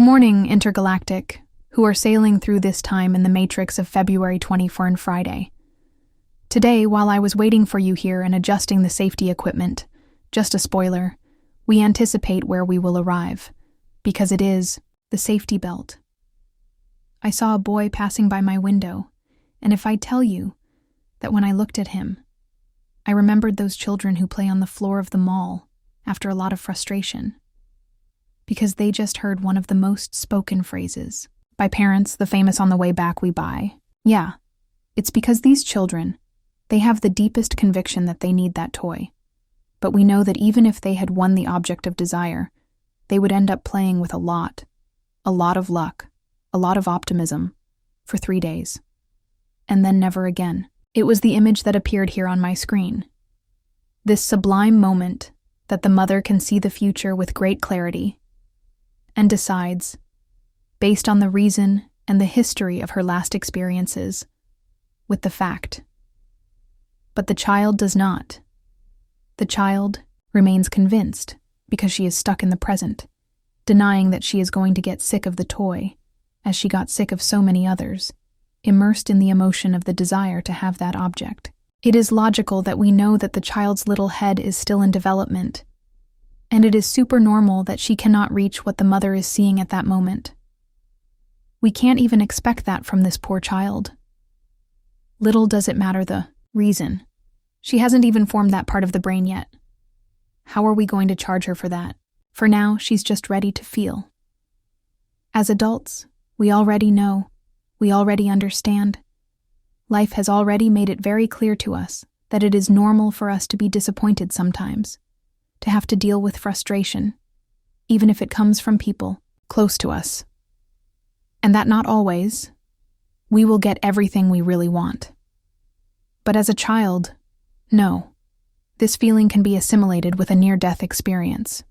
morning, Intergalactic, who are sailing through this time in the matrix of February 24 and Friday. Today, while I was waiting for you here and adjusting the safety equipment, just a spoiler, we anticipate where we will arrive, because it is the safety belt. I saw a boy passing by my window, and if I tell you that when I looked at him, I remembered those children who play on the floor of the mall after a lot of frustration, because they just heard one of the most spoken phrases by parents, the famous "on the way back we buy." Yeah, it's because these children, they have the deepest conviction that they need that toy. But we know that even if they had won the object of desire, they would end up playing with a lot of luck, a lot of optimism, for 3 days. And then never again. It was the image that appeared here on my screen. This sublime moment that the mother can see the future with great clarity and decides, based on the reason and the history of her last experiences, with the fact. But the child does not. The child remains convinced because she is stuck in the present, denying that she is going to get sick of the toy, as she got sick of so many others, immersed in the emotion of the desire to have that object. It is logical that we know that the child's little head is still in development, and it is super normal that she cannot reach what the mother is seeing at that moment. We can't even expect that from this poor child. Little does it matter the reason. She hasn't even formed that part of the brain yet. How are we going to charge her for that? For now, she's just ready to feel. As adults, we already know, we already understand. Life has already made it very clear to us that it is normal for us to be disappointed sometimes, to have to deal with frustration, even if it comes from people close to us. And that not always, we will get everything we really want. But as a child, no, this feeling can be assimilated with a near-death experience.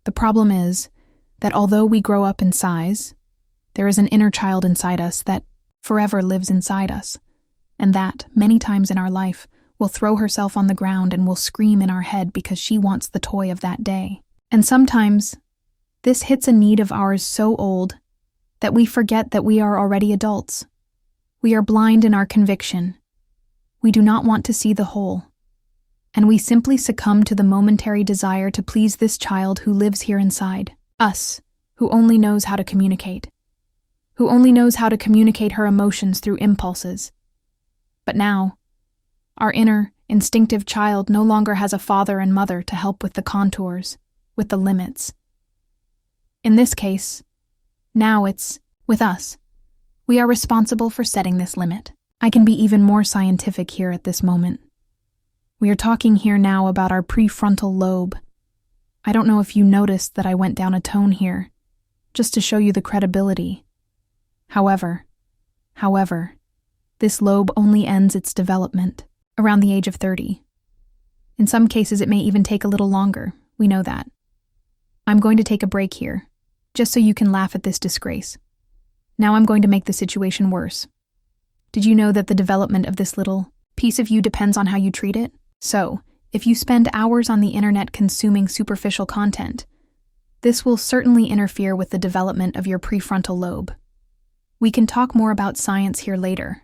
The problem is that although we grow up in size, there is an inner child inside us that forever lives inside us, and that, many times in our life, will throw herself on the ground and will scream in our head because she wants the toy of that day. And sometimes, this hits a need of ours so old that we forget that we are already adults. We are blind in our conviction. We do not want to see the whole, and we simply succumb to the momentary desire to please this child who lives here inside, us, who only knows how to communicate. Who only knows how to communicate her emotions through impulses. But now, our inner, instinctive child no longer has a father and mother to help with the contours, with the limits. In this case, now it's with us. We are responsible for setting this limit. I can be even more scientific here at this moment. We are talking here now about our prefrontal lobe. I don't know if you noticed that I went down a tone here, just to show you the credibility. However, this lobe only ends its development around the age of 30. In some cases, it may even take a little longer. We know that. I'm going to take a break here, just so you can laugh at this disgrace. Now I'm going to make the situation worse. Did you know that the development of this little piece of you depends on how you treat it? So, if you spend hours on the internet consuming superficial content, this will certainly interfere with the development of your prefrontal lobe. We can talk more about science here later,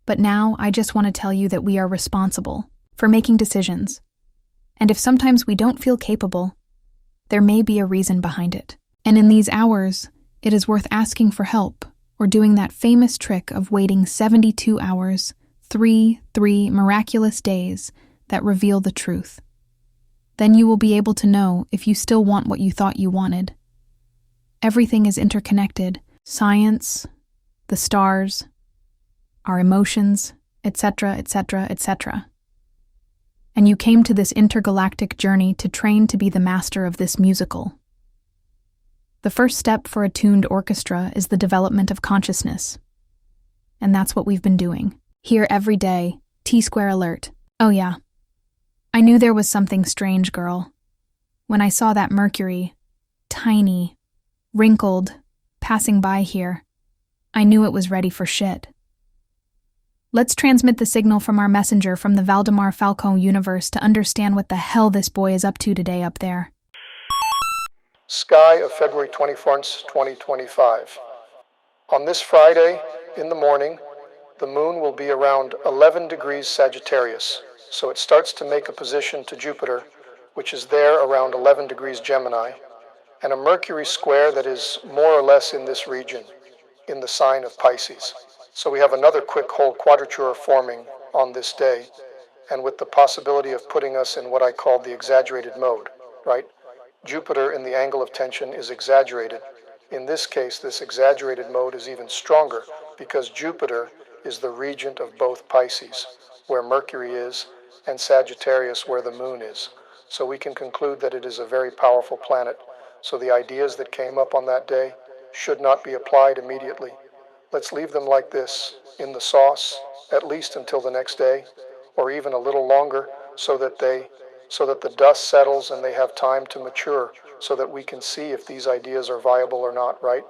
but now I just want to tell you that we are responsible for making decisions. And if sometimes we don't feel capable, there may be a reason behind it. And in these hours, it is worth asking for help or doing that famous trick of waiting 72 hours, 3 miraculous days that reveal the truth. Then you will be able to know if you still want what you thought you wanted. Everything is interconnected. Science, the stars, our emotions, etc., etc., etc. And you came to this intergalactic journey to train to be the master of this musical. The first step for a tuned orchestra is the development of consciousness. And that's what we've been doing. Here every day, T-Square alert. Oh yeah. I knew there was something strange, girl. When I saw that Mercury, tiny, wrinkled, passing by here, I knew it was ready for shit. Let's transmit the signal from our messenger from the Valdemar Falcone universe to understand what the hell this boy is up to today up there. Sky of February 24th, 2025. On this Friday, in the morning, the moon will be around 11 degrees Sagittarius, so it starts to make a position to Jupiter, which is there around 11 degrees Gemini, and a Mercury square that is more or less in this region, in the sign of Pisces. So we have another quick whole quadrature forming on this day, and with the possibility of putting us in what I call the exaggerated mode, right? Jupiter in the angle of tension is exaggerated. In this case, this exaggerated mode is even stronger because Jupiter is the regent of both Pisces, where Mercury is, and Sagittarius, where the moon is. So we can conclude that it is a very powerful planet. So the ideas that came up on that day should not be applied immediately. Let's leave them like this, in the sauce, at least until the next day, or even a little longer, so that the dust settles and they have time to mature, so that we can see if these ideas are viable or not, right?